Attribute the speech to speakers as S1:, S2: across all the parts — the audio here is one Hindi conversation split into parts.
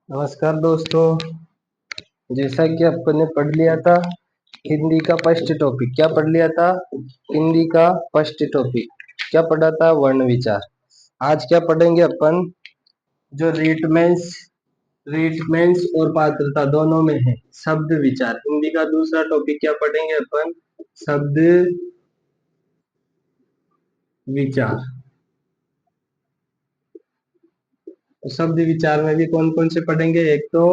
S1: नमस्कार दोस्तों। जैसा कि अपन ने पढ़ लिया था हिंदी का फर्स्ट टॉपिक, क्या पढ़ लिया था? हिंदी का फर्स्ट टॉपिक क्या पढ़ा था? वर्ण विचार। आज क्या पढ़ेंगे अपन? जो रीटमेंस और पात्रता दोनों में है, शब्द विचार। हिंदी का दूसरा टॉपिक क्या पढ़ेंगे अपन? शब्द विचार। शब्द विचार में भी कौन कौन से पढ़ेंगे? एक तो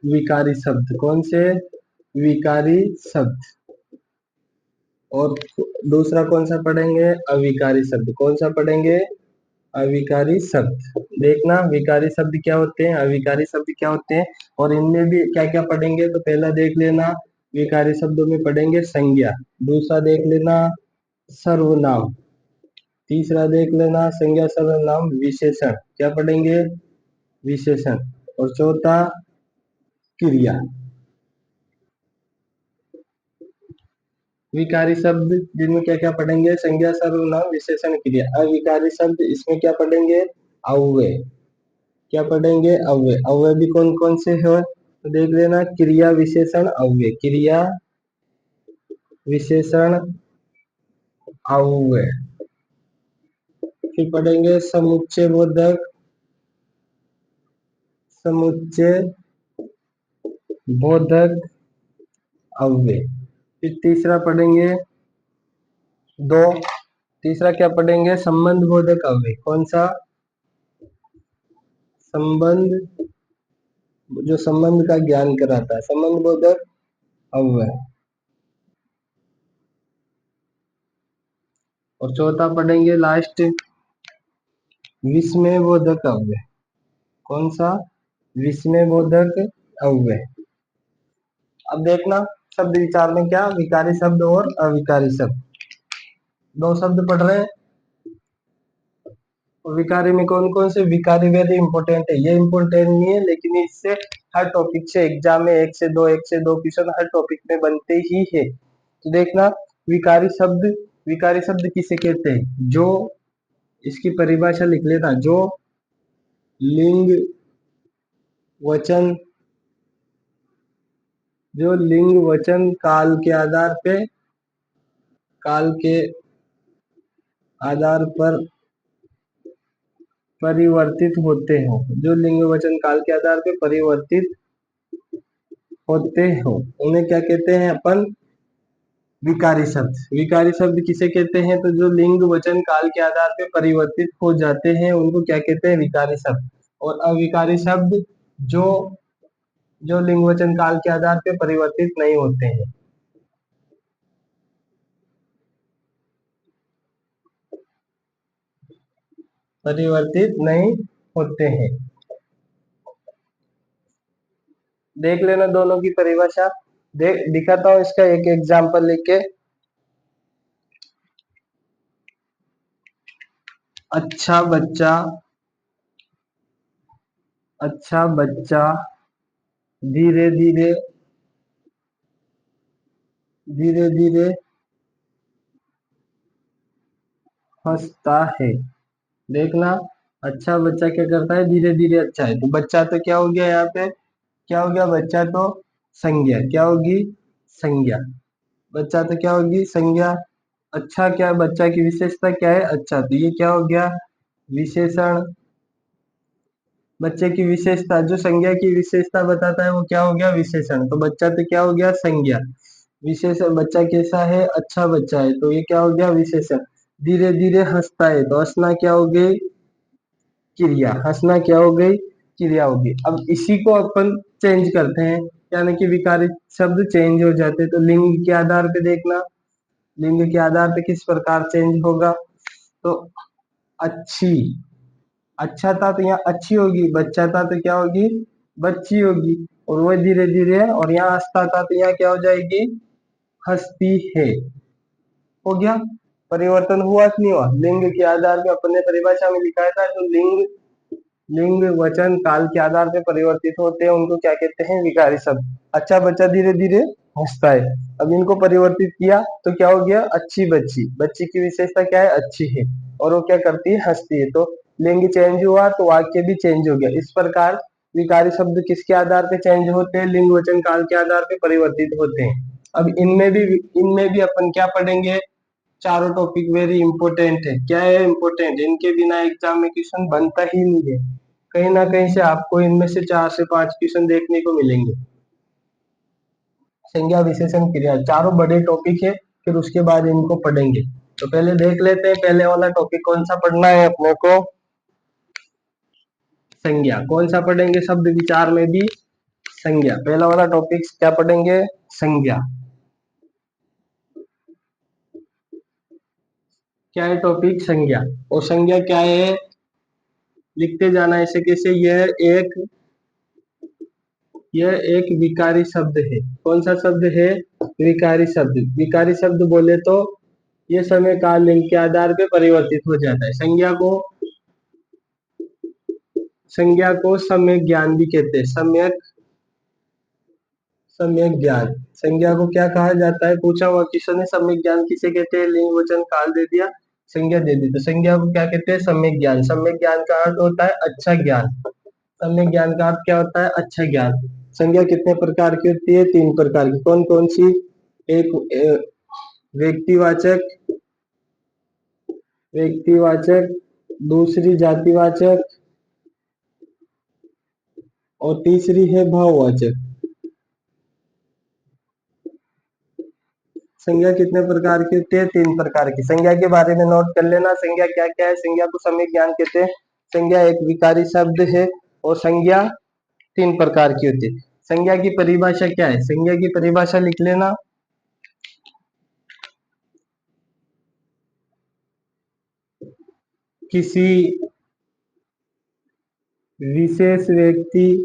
S1: विकारी शब्द। कौन से? विकारी शब्द। और दूसरा कौन सा पढ़ेंगे? अविकारी शब्द। कौन सा पढ़ेंगे? अविकारी शब्द। देखना विकारी शब्द क्या होते हैं, अविकारी शब्द क्या होते हैं, और इनमें भी क्या क्या पढ़ेंगे। तो पहला देख लेना, विकारी शब्दों में पढ़ेंगे संज्ञा। दूसरा देख लेना सर्वनाम। तीसरा देख लेना संज्ञा सर्वनाम विशेषण। क्या पढ़ेंगे? विशेषण। और चौथा क्रिया। विकारी शब्द जिनमें क्या क्या पढ़ेंगे? संज्ञा सर्वनाम विशेषण क्रिया। अविकारी शब्द इसमें क्या पढ़ेंगे? अव्यय। क्या पढ़ेंगे? अव्यय। अव्यय भी कौन कौन से है तो देख लेना, क्रिया विशेषण अव्यय। क्रिया विशेषण अव्यय। फिर पढ़ेंगे समुच्चय बोधक। समुच्चय बोधक अव्यय। फिर तीसरा पढ़ेंगे दो। तीसरा क्या पढ़ेंगे? संबंध बोधक अव्यय। कौन सा? संबंध, जो संबंध का ज्ञान कराता है, संबंध बोधक अव्यय। और चौथा पढ़ेंगे लास्ट, विस्मय बोधक अव्यय। कौन सा? विस्मय बोधक अव्यय। अब देखना शब्द विचार में क्या, विकारी शब्द और अविकारी शब्द दो शब्द पढ़ रहे हैं। विकारी में कौन कौन से? विकारी वेरी इंपॉर्टेंट है, ये इंपॉर्टेंट नहीं है लेकिन इससे हर टॉपिक से एग्जाम में एक से दो क्वेश्चन हर टॉपिक में बनते ही है। तो देखना विकारी शब्द, विकारी शब्द किसे कहते हैं? जो, इसकी परिभाषा लिख लेना, जो लिंग वचन, जो लिंग वचन काल के आधार पे, काल के आधार पर परिवर्तित होते हो, जो लिंग वचन काल के आधार पे परिवर्तित होते हो, उन्हें क्या कहते हैं अपन? विकारी शब्द। विकारी शब्द किसे कहते हैं? तो जो लिंग वचन काल के आधार पे परिवर्तित हो जाते हैं उनको क्या कहते हैं? विकारी शब्द। और अविकारी शब्द जो, जो लिंग वचन काल के आधार पे परिवर्तित नहीं होते हैं। परिवर्तित नहीं होते हैं। देख लेना दोनों की परिभाषा। देख दिखाता हूं इसका एक एग्जाम्पल लेके। अच्छा बच्चा, अच्छा बच्चा धीरे धीरे, धीरे धीरे हंसता है। देखना अच्छा बच्चा क्या करता है? धीरे धीरे अच्छा है। तो बच्चा तो क्या हो गया यहाँ पे? क्या हो गया? बच्चा तो संज्ञा। क्या होगी? संज्ञा। बच्चा तो क्या होगी? संज्ञा। अच्छा क्या है? बच्चा की विशेषता क्या है? अच्छा, तो ये क्या हो गया? विशेषण। बच्चे की विशेषता, जो संज्ञा की विशेषता बताता है वो क्या हो गया? विशेषण। तो बच्चा तो क्या हो गया? संज्ञा। विशेषण, बच्चा कैसा है? अच्छा बच्चा है, तो ये क्या हो गया? विशेषण। धीरे धीरे हंसता है, तो हंसना क्या हो गई? क्रिया। हंसना क्या हो गई? क्रिया होगी। अब इसी को अपन चेंज करते हैं, यानी कि विकारी शब्द चेंज हो जाते हैं। तो लिंग के आधार पे देखना, लिंग के आधार पे किस प्रकार चेंज होगा। तो अच्छी, अच्छा था तो यहाँ अच्छी होगी, बच्चा था तो क्या होगी? बच्ची होगी। और वो धीरे धीरे, और यहाँ हंसता था तो यहाँ क्या हो जाएगी? हंसती है। हो गया। परिवर्तन हुआ कि नहीं हुआ? लिंग के आधार पे अपने परिभाषा में लिखा था, जो लिंग, लिंग वचन काल के आधार पे परिवर्तित होते हैं उनको क्या कहते हैं? विकारी शब्द। अच्छा बच्चा धीरे धीरे हंसता है, अब इनको परिवर्तित किया तो क्या हो गया? अच्छी बच्ची। बच्ची की विशेषता क्या है? अच्छी है, और वो क्या करती है? हंसती है। तो लिंग चेंज हुआ तो वाक्य भी चेंज हो गया। इस प्रकार विकारी शब्द किसके आधार पे चेंज होते हैं? लिंग वचन काल के आधार पे परिवर्तित होते हैं। अब इनमें भी अपन क्या पढ़ेंगे? चारों टॉपिक वेरी इंपॉर्टेंट है। क्या है इंपॉर्टेंट? इनके बिना एग्जाम में क्वेश्चन बनता ही नहीं है। कहीं ना कहीं से आपको इनमें से 4 से 5 क्वेश्चन देखने को मिलेंगे। संज्ञा, विशेषण, क्रिया, चारों बड़े टॉपिक है, फिर उसके बाद इनको पढ़ेंगे। तो पहले देख लेते हैं पहले वाला टॉपिक कौन सा पढ़ना है अपने को। संज्ञा। कौन सा पढ़ेंगे? शब्द विचार में भी संज्ञा। पहला वाला टॉपिक क्या पढ़ेंगे? संज्ञा। क्या है टॉपिक? संज्ञा। और संज्ञा क्या है? लिखते जाना ऐसे कैसे। यह एक विकारी शब्द है। कौन सा शब्द है? विकारी शब्द। विकारी शब्द बोले तो ये समय काल लिंग के आधार पे परिवर्तित हो जाता है। संज्ञा को सम्यक ज्ञान भी कहते हैं। सम्यक ज्ञान। संज्ञा को क्या कहा जाता है? पूछा हुआ किसी ने, सम्यक ज्ञान किसे कहते हैं? लिंग वचन काल दे दिया, संज्ञा दे दी, तो संज्ञा को क्या कहते हैं? सम्यक ज्ञान। सम्यक ज्ञान का अर्थ होता है अच्छा ज्ञान। सम्यक ज्ञान का अर्थ क्या होता है? अच्छा ज्ञान। संज्ञा कितने प्रकार की होती है? 3 प्रकार की। कौन कौन सी? एक व्यक्तिवाचक, दूसरी जातिवाचक, और तीसरी है भाववाचक। संज्ञा कितने प्रकार की होती है? 3 प्रकार की। संज्ञा के बारे में नोट कर लेना। संज्ञा क्या क्या है? संज्ञा को सम्यक ज्ञान कहते हैं। संज्ञा एक विकारी शब्द है, और संज्ञा 3 प्रकार की होती है। संज्ञा की परिभाषा क्या है? संज्ञा की परिभाषा लिख लेना। किसी विशेष व्यक्ति,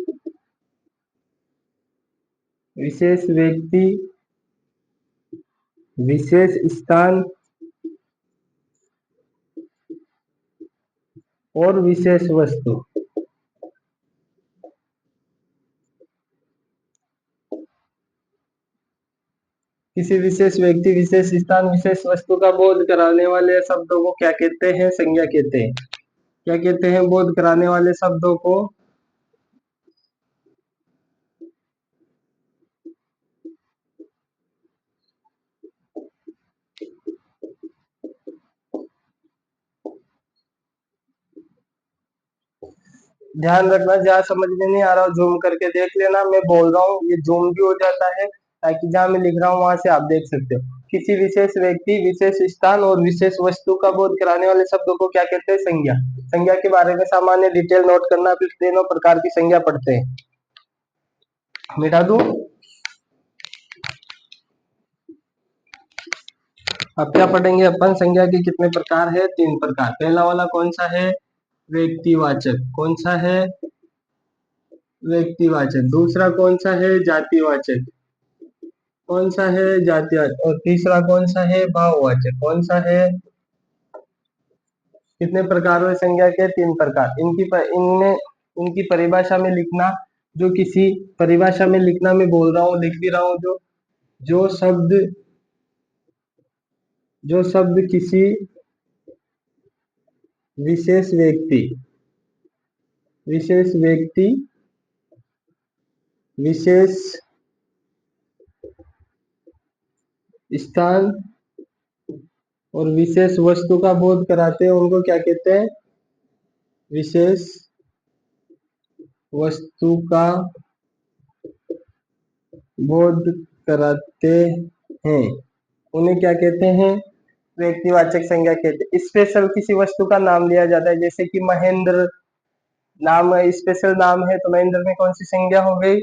S1: विशेष स्थान और विशेष वस्तु। किसी विशेष व्यक्ति, विशेष स्थान, विशेष वस्तु का बोध कराने वाले शब्दों को क्या कहते हैं? संज्ञा कहते हैं। क्या कहते हैं? बोध कराने वाले शब्दों को ध्यान रखना। जहाँ समझ में नहीं आ रहा हो जूम करके देख लेना। मैं बोल रहा हूँ ये जूम भी हो जाता है, ताकि जहाँ मैं लिख रहा हूँ वहां से आप देख सकते हो। किसी विशेष व्यक्ति, विशेष स्थान और विशेष वस्तु का बोध कराने वाले शब्दों को क्या कहते हैं? संज्ञा। संज्ञा के बारे में सामान्य डिटेल नोट करना, फिर तीनों प्रकार की संज्ञा पढ़ते हैं। मिटा दूं? अब क्या पढ़ेंगे अपन? संज्ञा के कितने प्रकार है? 3 प्रकार। पहला वाला कौन सा है? व्यक्तिवाचक। कौन सा है? व्यक्तिवाचक। दूसरा कौन सा है? जातिवाचक। कौन सा है? जातिवाचक। और तीसरा कौन सा है? भाववाचक। कौन सा है? कितने प्रकार हुए संज्ञा के? 3 प्रकार। इनकी परिभाषा में लिखना। जो किसी परिभाषा में लिखना, मैं बोल रहा हूँ, लिख भी रहा हूँ। जो शब्द किसी विशेष व्यक्ति, विशेष स्थान और विशेष वस्तु का बोध कराते हैं, उनको क्या कहते हैं? विशेष वस्तु का बोध कराते हैं, उन्हें क्या कहते हैं? व्यक्तिवाचक संज्ञा कहते हैं। स्पेशल किसी वस्तु का नाम लिया जाता है, जैसे कि महेंद्र नाम है, स्पेशल नाम है, तो महेंद्र में कौन सी संज्ञा हो गई?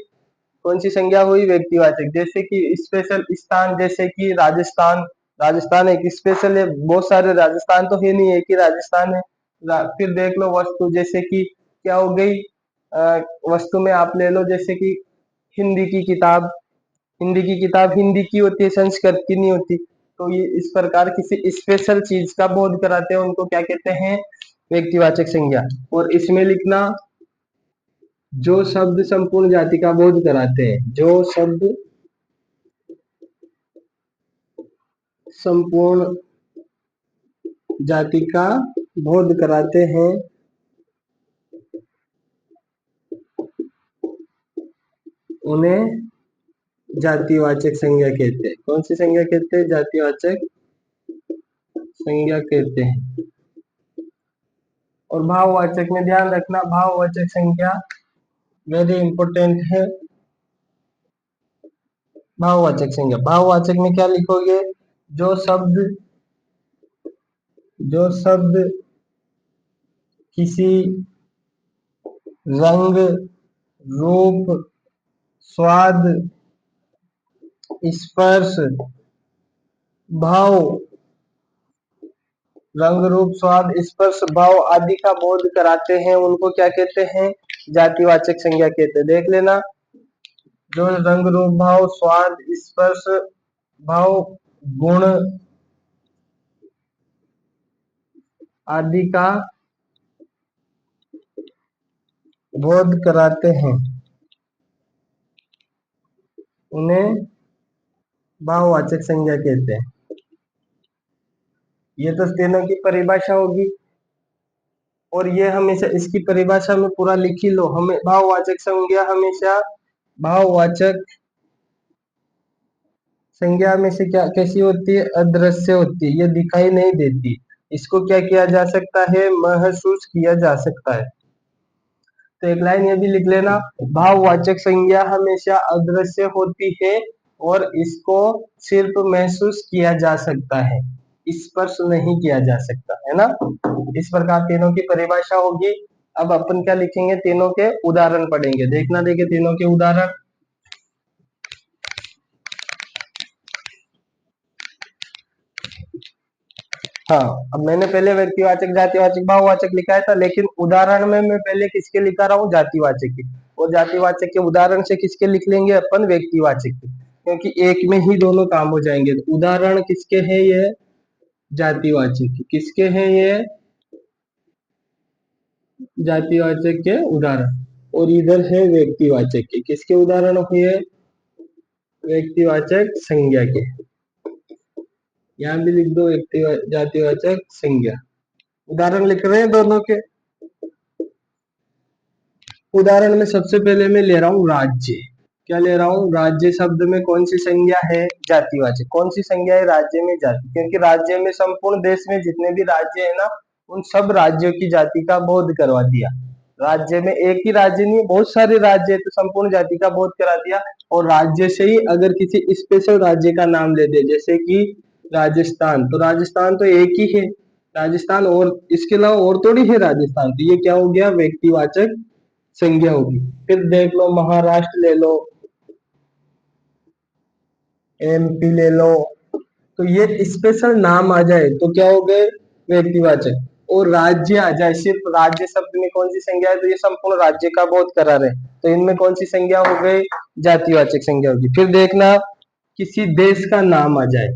S1: कौन सी संज्ञा हुई? व्यक्तिवाचक। जैसे कि स्पेशल स्थान, जैसे कि राजस्थान। राजस्थान एक स्पेशल है, बहुत सारे राजस्थान तो है नहीं, एक ही राजस्थान है। फिर देख लो वस्तु, जैसे कि क्या हो गई? वस्तु में आप ले लो, जैसे कि हिंदी की किताब। हिंदी की होती है, संस्कृत की नहीं होती। तो ये इस प्रकार किसी स्पेशल चीज का बोध कराते हैं, उनको क्या कहते हैं? व्यक्तिवाचक संज्ञा। और इसमें लिखना, जो शब्द संपूर्ण जाति का बोध कराते हैं, जो शब्द संपूर्ण जाति का बोध कराते हैं, उन्हें जातिवाचक संज्ञा कहते हैं। कौन सी संज्ञा कहते हैं? जातिवाचक संज्ञा कहते हैं। और भाववाचक में ध्यान रखना, भाववाचक संज्ञा वेरी इंपॉर्टेंट है। भाववाचक संज्ञा, भाववाचक में क्या लिखोगे? जो शब्द किसी रंग, रूप, स्वाद, स्पर्श, भाव, रंग, रूप, स्वाद, स्पर्श, भाव आदि का बोध कराते हैं, उनको क्या कहते हैं? जातिवाचक संज्ञा कहते हैं। देख लेना, जो रंग, रूप, भाव, स्वाद, स्पर्श, भाव, गुण आदि का बोध कराते हैं, उन्हें भाववाचक संज्ञा कहते हैं। ये तो तीनों की परिभाषा होगी, और ये हमेशा इसकी परिभाषा में पूरा लिख ही लो। हमें भाववाचक संज्ञा हमेशा, भाववाचक संज्ञा में से क्या कैसी होती है? अदृश्य होती है, ये दिखाई नहीं देती। इसको क्या किया जा सकता है? महसूस किया जा सकता है। तो एक लाइन ये भी लिख लेना, भाववाचक संज्ञा हमेशा अदृश्य होती है और इसको सिर्फ महसूस किया जा सकता है, स्पर्श नहीं किया जा सकता, है ना। इस प्रकार तीनों की परिभाषा होगी। अब अपन क्या लिखेंगे? तीनों के उदाहरण पढ़ेंगे। देखना, देखे तीनों के उदाहरण। हाँ, अब मैंने पहले व्यक्तिवाचक, जातिवाचक, भाववाचक लिखा था, लेकिन उदाहरण में मैं पहले किसके लिखा रहा हूँ? जातिवाचक के। और जातिवाचक के उदाहरण से किसके लिख लेंगे अपन? व्यक्तिवाचक के, क्योंकि एक में ही दोनों काम हो जाएंगे। तो उदाहरण किसके हैं? ये जातिवाचक के। किसके हैं ये? जातिवाचक के उदाहरण। और इधर है व्यक्तिवाचक के। किसके उदाहरण हुए? व्यक्तिवाचक संज्ञा के। यहाँ भी लिख दो जातिवाचक संज्ञा। उदाहरण लिख रहे हैं दोनों के। उदाहरण में सबसे पहले मैं ले रहा हूँ राज्य। क्या ले रहा हूँ? राज्य शब्द में कौन सी संज्ञा है? जातिवाचक। कौन सी संज्ञा है राज्य में? जाति। क्योंकि राज्य में, संपूर्ण देश में जितने भी राज्य है ना, उन सब राज्यों की जाति का बोध करवा दिया। राज्य में एक ही राज्य नहीं, बहुत सारे राज्य है, तो संपूर्ण जाति का बोध करा दिया। और राज्य से ही अगर किसी स्पेशल राज्य का नाम ले दे, जैसे कि राजस्थान, तो राजस्थान तो एक ही है राजस्थान, और इसके अलावा और थोड़ी है राजस्थान, तो ये क्या हो गया? व्यक्तिवाचक संज्ञा होगी। फिर देख लो, महाराष्ट्र ले लो, एमपी ले लो, तो ये स्पेशल नाम आ जाए तो क्या हो गए? व्यक्तिवाचक। और राज्य आ जाए, सिर्फ राज्य शब्द में कौन सी संज्ञा है? तो ये संपूर्ण राज्य का बोध करा रहे, तो इनमें कौन सी संज्ञा हो गई? जातिवाचक संज्ञा होगी। फिर देखना, किसी देश का नाम आ जाए,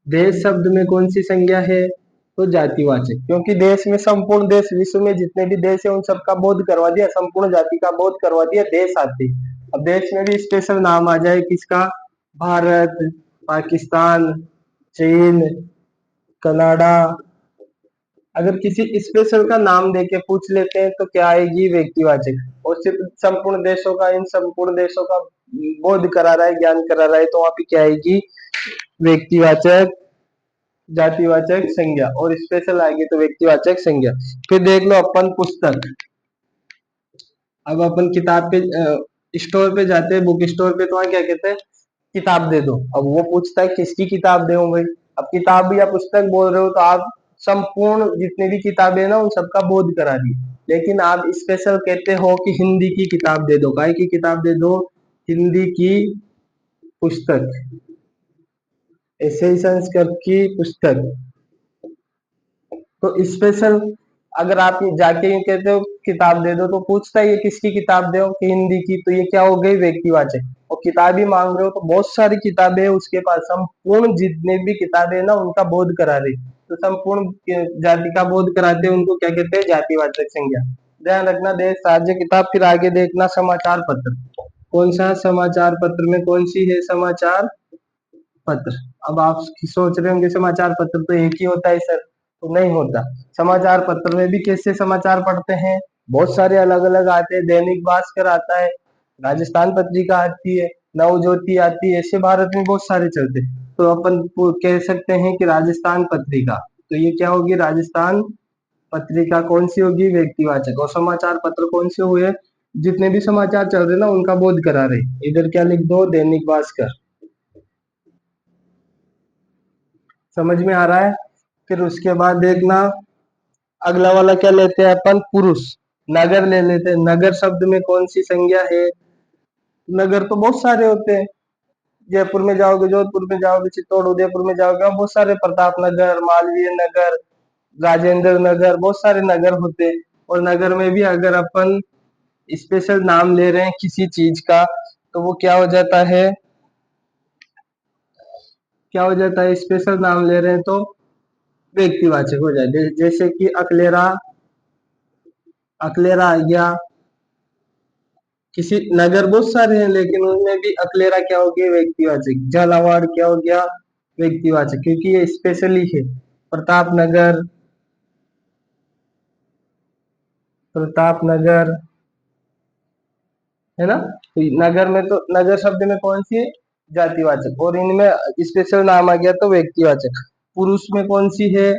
S1: देश शब्द में कौन सी संज्ञा है? तो जातिवाचक। क्योंकि देश में, संपूर्ण देश, विश्व में जितने भी देश है उन सबका बोध करवा दिया, संपूर्ण जाति का बोध करवा दिया देश आते। अब देश में भी स्पेशल नाम आ जाए, किसका? भारत, पाकिस्तान, चीन, कनाडा। अगर किसी स्पेशल का नाम देके पूछ लेते हैं तो क्या आएगी? व्यक्तिवाचक। और सिर्फ संपूर्ण देशों का, इन संपूर्ण देशों का बोध करा रहा है, ज्ञान करा रहा है, तो वहां पे क्या आएगी? व्यक्तिवाचक, जातिवाचक संज्ञा। और स्पेशल आएगी तो व्यक्तिवाचक संज्ञा। फिर देख लो अपन पुस्तक। अब अपन किताब पे स्टोर पे जाते हैं, बुक स्टोर पे, तो वहां क्या कहते हैं? किताब दे दो। अब वो पूछता है किसकी किताब दे भाई। अब किताब या पुस्तक बोल रहे हो तो आप संपूर्ण जितने भी किताबें ना उन सबका बोध करा दी। लेकिन आप स्पेशल कहते हो कि हिंदी की किताब दे दो। काय की किताब दे दो? हिंदी की पुस्तक, ऐसे ही संस्कृत की पुस्तक। तो स्पेशल अगर आप जाके ये कहते हो किताब दे दो, तो पूछता है ये किसकी किताब दे हो? कि हिंदी की, तो ये क्या हो गई? व्यक्तिवाचक। और किताब ही मांग रहे हो तो बहुत सारी किताबें है उसके पास, संपूर्ण जितने भी किताबें ना उनका बोध करा रही, तो संपूर्ण जाति का बोध कराते हैं, उनको क्या कहते हैं? जातिवाचक संज्ञा। ध्यान रखना, देश, राज्य, किताब। फिर आगे देखना, समाचार पत्र। कौन सा? समाचार पत्र में कौन सी है? समाचार पत्र। अब आप सोच रहे होंगे समाचार पत्र तो एक ही होता है सर, तो नहीं होता। समाचार पत्र में भी कैसे समाचार पढ़ते हैं? बहुत सारे अलग अलग आते हैं। दैनिक भास्कर आता है, राजस्थान पत्रिका आती है, नवज्योति आती है, ऐसे भारत में बहुत सारे चलते हैं। तो अपन कह सकते हैं कि राजस्थान पत्रिका, तो ये क्या होगी, राजस्थान पत्रिका कौन सी होगी, व्यक्तिवाचक। और समाचार पत्र कौन से हुए, जितने भी समाचार चल रहे ना उनका बोध करा रहे। इधर क्या लिख दो, दैनिक भास्कर। समझ में आ रहा है। फिर उसके बाद देखना, अगला वाला क्या लेते हैं अपन, पुरुष। नगर ले लेते हैं। नगर शब्द में कौन सी संज्ञा है, नगर तो बहुत सारे होते हैं। जयपुर में जाओगे, जोधपुर में जाओगे, चित्तौड़ उदयपुर में जाओगे, वहाँ बहुत सारे, प्रताप नगर, मालवीय नगर, राजेंद्र नगर, बहुत सारे नगर होते हैं। और नगर में भी अगर अपन स्पेशल नाम ले रहे हैं किसी चीज का, तो वो क्या हो जाता है, क्या हो जाता है, स्पेशल नाम ले रहे हैं तो व्यक्तिवाचक हो जाए। जैसे कि अकलेरा, अकलेरा आ गया। किसी नगर बहुत सारे हैं लेकिन उनमें भी अकलेरा क्या हो गया, व्यक्तिवाचक। झालावाड़ क्या हो गया, व्यक्तिवाचक, क्योंकि ये स्पेशली है। प्रताप नगर, प्रताप नगर, है ना। तो नगर में, तो नगर शब्द में कौन सी है, जातिवाचक। और इनमें स्पेशल नाम आ गया तो व्यक्तिवाचक। पुरुष में कौन सी है,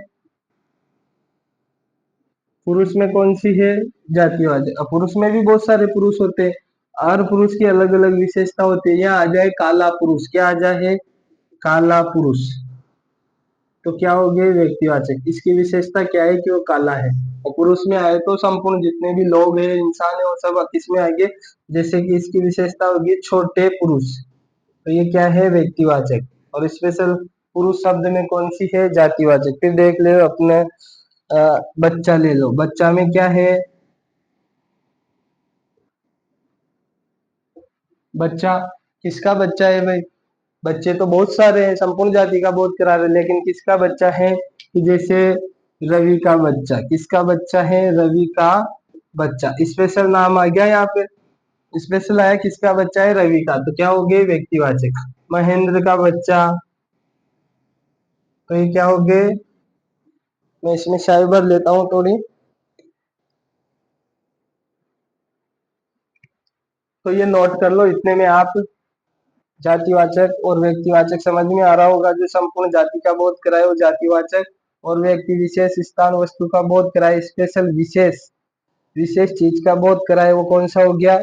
S1: पुरुष में कौन सी है, जातिवाचक। अब पुरुष में भी बहुत सारे पुरुष होते हैं, हर पुरुष की अलग अलग विशेषता होती है। यहाँ आ जाए काला पुरुष, क्या आ जाए, काला पुरुष, तो क्या हो गए, व्यक्तिवाचक। इसकी विशेषता क्या है कि वो काला है। और पुरुष में आए तो संपूर्ण जितने भी लोग हैं, इंसान है, वो सब किसमें आएंगे, जैसे कि इसकी विशेषता होगी छोटे पुरुष, तो ये क्या है, व्यक्तिवाचक। और स्पेशल पुरुष शब्द में कौन सी है, जातिवाचक। फिर देख ले अपने, बच्चा ले लो, बच्चा में क्या है, बच्चा, किसका बच्चा है भाई, बच्चे तो बहुत सारे हैं, संपूर्ण जाति का बोध करा रहे, लेकिन किसका बच्चा है, कि जैसे रवि का बच्चा, किसका बच्चा है, रवि का बच्चा। स्पेशल नाम आ गया यहाँ पे, स्पेशल आया, किसका बच्चा है, रवि का, तो क्या हो गए, व्यक्तिवाचक। महेंद्र का बच्चा, तो ये क्या हो गए, मैं इसमें शाई भर लेता हूँ थोड़ी। तो ये नोट कर लो, इतने में आप जातिवाचक और व्यक्तिवाचक समझ में आ रहा होगा। जो संपूर्ण जाति का बोध कराए वो जातिवाचक, और व्यक्ति विशेष, स्थान, वस्तु का बोध कराए स्पेशल, विशेष, विशेष चीज का बोध कराए वो कौन सा हो गया,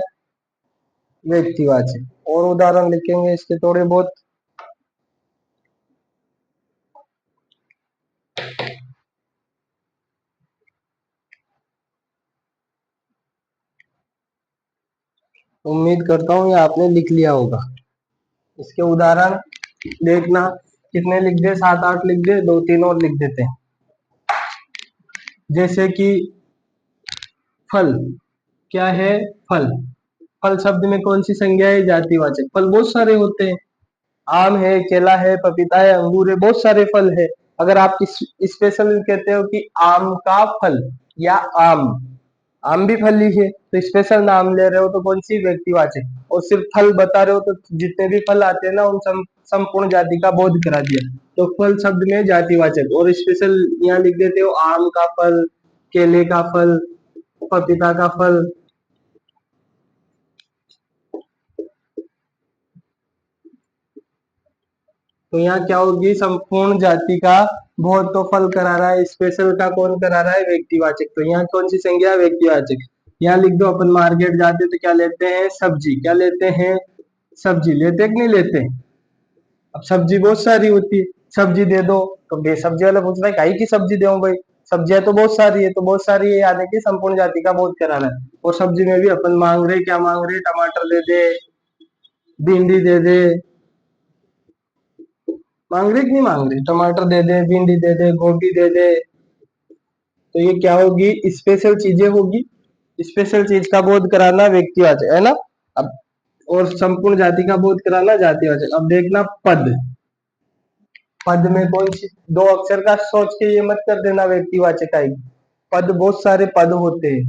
S1: व्यक्तिवाचक। और उदाहरण लिखेंगे इसके थोड़े बहुत। उम्मीद करता हूँ ये आपने लिख लिया होगा। इसके उदाहरण देखना, कितने लिख दे, 7-8 लिख दे, 2-3 और लिख देते हैं। जैसे कि फल, क्या है, फल। फल शब्द में कौन सी संज्ञा है, जातिवाचक। फल बहुत सारे होते हैं, आम है, केला है, पपीता है, अंगूर है, बहुत सारे फल है। अगर आप स्पेशल कहते हो कि आम का फल, या आम, आम भी फल ही है, तो स्पेशल नाम ले रहे हो तो कौन सी, व्यक्तिवाचक। और सिर्फ फल बता रहे हो तो जितने भी फल आते हैं ना उन संपूर्ण जाति का बोध करा दिया, तो फल शब्द में जातिवाचक। और स्पेशल यहाँ लिख देते हो, आम का फल, केले का फल, पपीता का फल। तो यहाँ क्या होगी, संपूर्ण जाति का बहुत तो फल करा रहा है, स्पेशल का कौन करा रहा है, व्यक्तिवाचक। तो यहाँ कौन सी संज्ञा, व्यक्तिवाचक। यहाँ लिख दो, अपन मार्केट जाते तो क्या लेते हैं, सब्जी, क्या लेते हैं, सब्जी लेते हैं कि नहीं लेते। अब सब्जी बहुत सारी होती है, सब्जी दे दो, तो बे सब्जी वाला पूछ रहा है काई की सब्जी दे भाई, सब्जियां तो बहुत सारी है, तो बहुत सारी है यानी कि संपूर्ण जाति का बोध कराना है। और सब्जी में भी अपन मांग रहे, क्या मांग रहे, टमाटर दे दे, भिंडी दे दे, मांग रहे कि नहीं मांग रहे, टमाटर दे दे, भिंडी दे दे, गोभी दे दे। तो ये क्या होगी, स्पेशल चीजें होगी, स्पेशल चीज का बोध कराना व्यक्तिवाचक, है ना। अब और संपूर्ण जाति का बोध कराना जातिवाचक। अब देखना पद, पद में कौन सी, दो अक्षर का सोच के ये मत कर देना व्यक्तिवाचक आएगी। पद बहुत सारे पद होते हैं,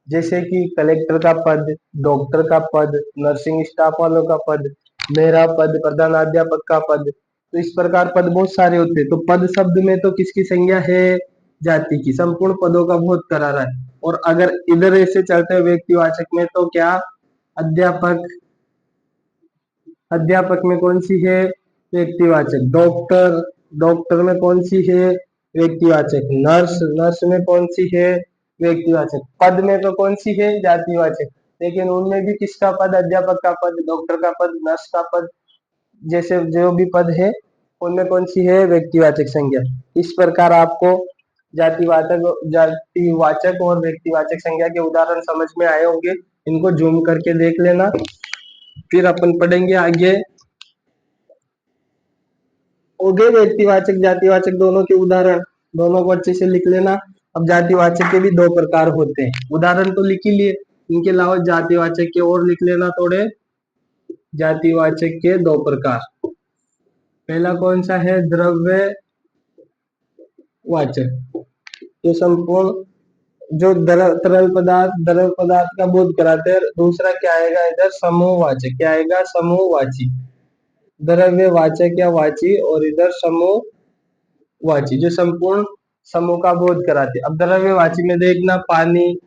S1: जैसे कि कलेक्टर का पद, डॉक्टर का पद, नर्सिंग स्टाफ वालों का पद, मेरा पद, प्रधानाध्यापक का पद। तो इस प्रकार पद बहुत सारे होते हैं। तो पद शब्द में तो किसकी संज्ञा है, जाति की। संपूर्ण पदों का बोध करा रहा है। और अगर इधर ऐसे चलते हैं व्यक्तिवाचक में, तो क्या, अध्यापक, अध्यापक में कौन सी है व्यक्तिवाचक। डॉक्टर, डॉक्टर में कौन सी है व्यक्तिवाचक। नर्स, नर्स में कौन सी है व्यक्तिवाचक। पद में तो कौन सी है जातिवाचक। लेकिन उनमें भी किसका पद, अध्यापक का पद, डॉक्टर का पद, नर्स का पद, जैसे जो भी पद है उनमें कौन सी है व्यक्तिवाचक संज्ञा। इस प्रकार आपको जातिवाचक और व्यक्तिवाचक संज्ञा के उदाहरण समझ में आए होंगे। इनको जूम करके देख लेना। फिर अपन पढ़ेंगे आगे। हो गए व्यक्तिवाचक जातिवाचक दोनों के उदाहरण, दोनों को अच्छे से लिख लेना। अब जातिवाचक के भी दो प्रकार होते हैं, उदाहरण तो लिख ही लिए, इनके अलावा जातिवाचक के और लिख लेना थोड़े। जातिवाचक के दो प्रकार, पहला कौन सा है द्रव्यवाचक, ये संपूर्ण जो तरल पदार्थ का बोध कराते हैं। दूसरा क्या आएगा इधर समूहवाचक, क्या आएगा समूहवाची। द्रव्यवाचक या वाची और इधर समूहवाची जो संपूर्ण समूह का बोध कराते। अब द्रव्यवाची में देखना पानी,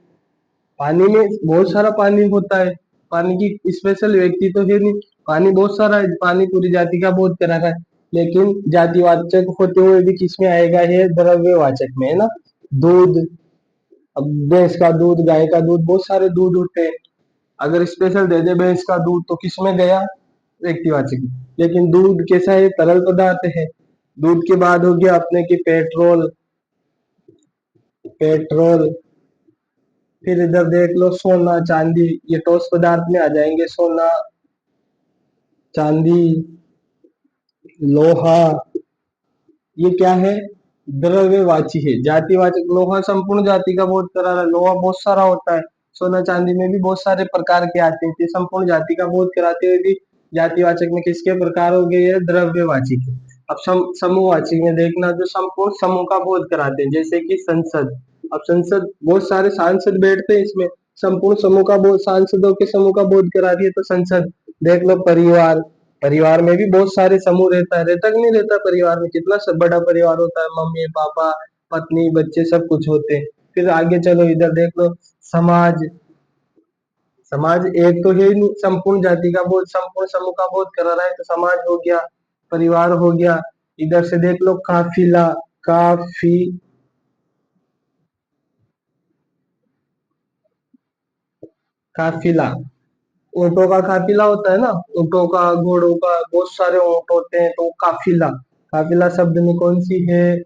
S1: पानी में बहुत सारा पानी होता है, पानी की स्पेशल व्यक्ति तो है नहीं, पानी बहुत सारा है, पानी पूरी जाति का बोध करा रहा है। लेकिन जातिवाचक होते हुए भी किसमें आएगा ये द्रव्यवाचक में, है ना। दूध, अब भैंस का दूध, गाय का दूध, बहुत सारे दूध होते हैं। अगर स्पेशल दे दे भैंस का दूध तो किसमें गया व्यक्तिवाचक में। लेकिन दूध कैसा है, तरल पदार्थ है। दूध के बाद हो गया अपने की पेट्रोल, पेट्रोल। फिर इधर देख लो सोना चांदी, ये ठोस पदार्थ में आ जाएंगे। सोना, चांदी, लोहा, ये क्या है द्रव्यवाची है। जातिवाचक लोहा संपूर्ण जाति का बोध करा रहा है, लोहा बहुत सारा होता है। सोना चांदी में भी बहुत सारे प्रकार के आते हैं, ये संपूर्ण जाति का बोध कराते हुए भी जातिवाचक में किसके प्रकार हो गए है द्रव्यवाची के। अब समूहवाची में देखना जो संपूर्ण समूह का बोध कराते हैं, जैसे कि संसद। अब संसद बहुत सारे सांसद बैठते हैं, इसमें संपूर्ण समूह का बोध, सांसदों के समूह का बोध करा दिए तो संसद। देख लो परिवार, परिवार में भी बहुत सारे समूह रहता है, रहता कि नहीं रहता। परिवार में कितना सब बड़ा परिवार होता है, मम्मी पापा पत्नी बच्चे सब कुछ होते हैं। फिर आगे चलो इधर देख लो समाज, समाज एक तो है ही नहीं, संपूर्ण जाति का बोध, संपूर्ण समूह का बोध करा रहा है तो समाज हो गया, परिवार हो गया। इधर से देख लो काफिला, काफी, काफिला, ऊंटों का काफिला होता है ना, ऊंटों का, घोड़ों का, बहुत सारे ऊंट होते हैं तो काफिला। काफिला शब्द में कौन सी है,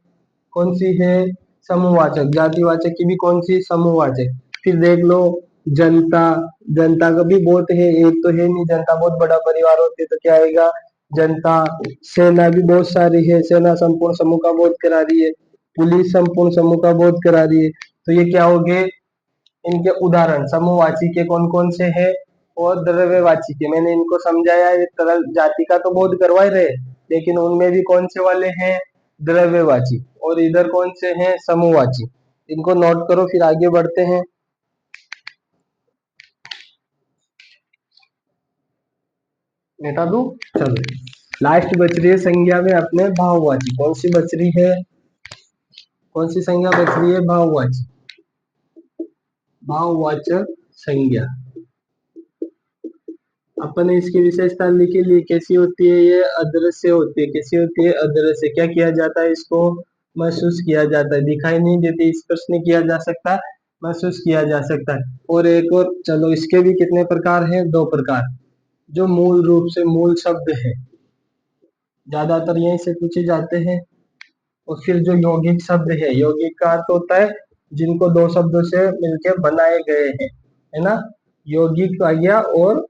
S1: कौन सी है समूहवाचक। जातिवाचक की भी कौन सी समूहवाचक। फिर देख लो जनता, जनता का भी बहुत है, एक तो है नहीं, जनता बहुत बड़ा परिवार होती है तो क्या आएगा जनता। सेना भी बहुत सारी है, सेना संपूर्ण समूह का बोध करा रही है। पुलिस संपूर्ण समूह का बोध करा रही है। तो ये क्या हो गए इनके उदाहरण, समूहवाची के कौन कौन से हैं और द्रव्यवाची के। मैंने इनको समझाया, ये तरल जाति का तो बोध करवा ही रहे, लेकिन उनमें भी कौन से वाले हैं द्रव्यवाची, और इधर कौन से हैं समूहवाची। इनको नोट करो फिर आगे बढ़ते हैं। मिटा दूं, चलो लास्ट बच रही है संज्ञा में अपने भाववाची। कौन सी बच रही है, कौन सी संज्ञा बच रही है भाववाची, भाववाचक संज्ञा। अपन ने इसकी विशेषता लिखी ली, कैसी होती है ये अदृश्य होती है। कैसी होती है अदृश्य। क्या किया जाता है इसको महसूस किया जाता है, दिखाई नहीं देती, स्पर्श नहीं किया जा सकता, महसूस किया जा सकता है। और एक और चलो इसके भी कितने प्रकार हैं, दो प्रकार। जो मूल रूप से मूल शब्द है, ज्यादातर यहीं से पूछे जाते हैं। और फिर जो यौगिक शब्द है, यौगिक का अर्थ होता है जिनको दो शब्दों से मिलकर बनाए गए हैं, है ना। यौगिक आ गया और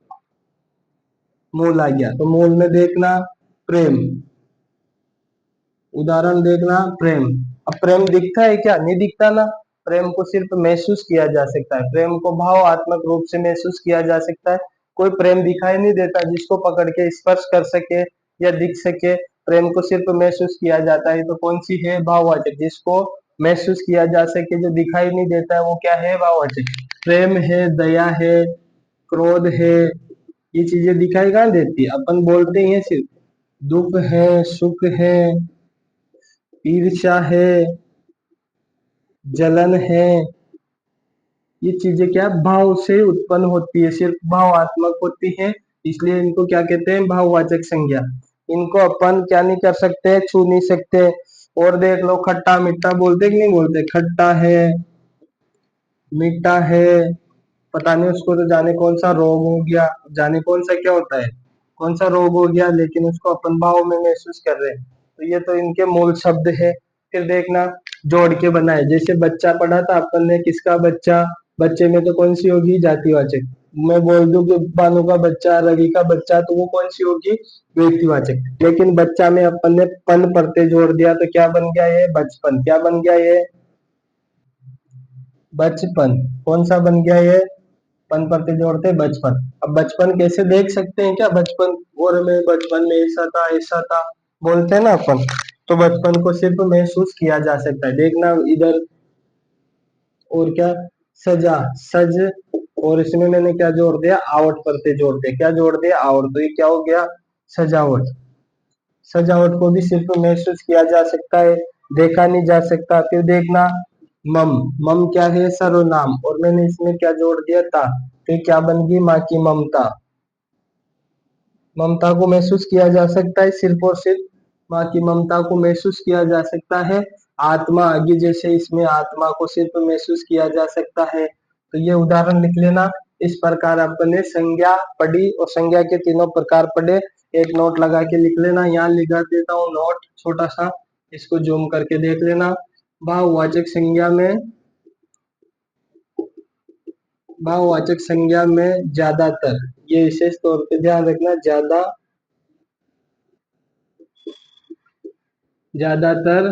S1: मूल आ गया। तो मूल में देखना प्रेम, उदाहरण देखना प्रेम। अब प्रेम दिखता है क्या, नहीं दिखता ना। प्रेम को सिर्फ महसूस किया जा सकता है, प्रेम को भावात्मक रूप से महसूस किया जा सकता है। कोई प्रेम दिखाई नहीं देता जिसको पकड़ के स्पर्श कर सके या दिख सके। प्रेम को सिर्फ महसूस किया जाता है, तो कौन सी है भाववाचक। जिसको महसूस किया जा सके, जो दिखाई नहीं देता है, वो क्या है भाववाचक। प्रेम है, दया है, क्रोध है, ये चीजें दिखाई कहाँ देती है, अपन बोलते ही हैं सिर्फ। दुख है, सुख है, ईर्ष्या है, जलन है, ये चीजें क्या है, भाव से उत्पन्न होती है, सिर्फ भावात्मक होती है, इसलिए इनको क्या कहते हैं, भाववाचक संज्ञा। इनको अपन क्या नहीं कर सकते, छू नहीं सकते। और देख लो, खट्टा मीठा बोलते कि नहीं बोलते, खट्टा है, मीठा है, पता नहीं उसको तो जाने कौन सा रोग हो गया, जाने कौन सा क्या होता है, कौन सा रोग हो गया, लेकिन उसको अपन भाव में महसूस कर रहे हैं। तो ये तो इनके मूल शब्द है। फिर देखना, जोड़ के बनाए, जैसे बच्चा पढ़ा था अपन ने, किसका बच्चा, बच्चे में तो कौन सी होगी, जातिवाचक। मैं बोल दूं कि बानू का बच्चा, रवि का बच्चा, तो वो कौन सी होगी, व्यक्तिवाचक। लेकिन बच्चा में अपन ने पन प्रत्यय जोड़ दिया तो क्या बन गया ये, बचपन। क्या बन गया ये, बचपन। कौन सा बन गया ये, पन प्रत्यय जोड़ते बचपन। अब बचपन कैसे देख सकते हैं क्या, बचपन, और मैं बचपन में ऐसा था ऐसा था बोलते हैं ना अपन, तो बचपन को सिर्फ महसूस किया जा सकता है। देखना इधर, और क्या, सजा, सज, और इसमें मैंने क्या जोड़ दिया, आवट प्रत्यय जोड़ दिया। क्या जोड़ दिया, आवट, तो ये क्या हो गया, सजावट। सजावट को भी सिर्फ महसूस किया जा सकता है, देखा नहीं जा सकता। फिर देखना, मम, मम क्या है, सर्वनाम, और मैंने इसमें क्या जोड़ दिया, था, फिर क्या बन गई, माँ की ममता। ममता को महसूस किया जा सकता है, सिर्फ और सिर्फ माँ की ममता को महसूस किया जा सकता है। आत्मा आगे, जैसे इसमें आत्मा को सिर्फ महसूस किया जा सकता है। तो ये उदाहरण लिख लेना। इस प्रकार अपने संज्ञा पढ़ी और संज्ञा के तीनों प्रकार पढ़े। एक नोट लगा के लिख लेना, यहाँ लिखा देता हूँ नोट छोटा सा, इसको जूम करके देख लेना। भाववाचक संज्ञा में, भाववाचक संज्ञा में ज्यादातर, ये विशेष तौर पे ध्यान रखना, ज्यादातर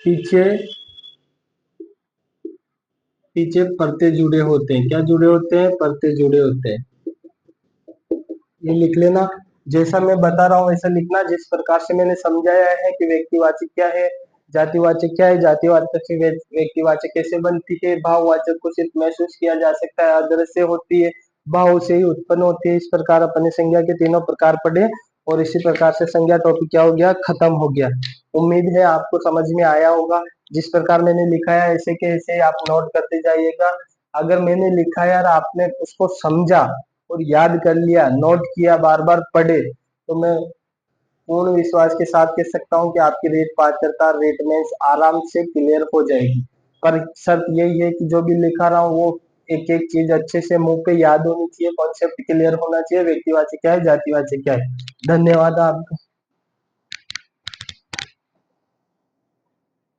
S1: पीछे, पीछे परते जुड़े होते हैं। क्या जुड़े होते हैं, परते जुड़े होते हैं। ये लिख लेना, जैसा मैं बता रहा हूँ वैसा लिखना। जिस प्रकार से मैंने समझाया है कि व्यक्तिवाचक क्या है, जातिवाचक क्या है, जातिवाचक से व्यक्तिवाचक कैसे बनती है, भाववाचक को सिर्फ महसूस किया जा सकता है, अदृश्य होती है, भाव से ही उत्पन्न होती है। इस प्रकार अपने संज्ञा के तीनों प्रकार पढ़े, और इसी प्रकार से संज्ञा टॉपिक क्या हो गया, खत्म हो गया। उम्मीद है आपको समझ में आया होगा। जिस प्रकार मैंने लिखा है ऐसे के ऐसे आप नोट करते जाइएगा। अगर मैंने लिखा है और आपने उसको समझा और याद कर लिया, नोट किया, बार बार पढ़े, तो मैं पूर्ण विश्वास के साथ कह सकता हूँ कि आपकी रेट पात्रता, रेट मेंस आराम से क्लियर हो जाएगी। पर शर्त यही है कि जो भी लिखा रहा हूँ वो एक एक चीज अच्छे से मुंह पे याद होनी चाहिए, कॉन्सेप्ट क्लियर होना चाहिए, व्यक्तिवाचक क्या है, जातिवाचक क्या है। धन्यवाद आपका।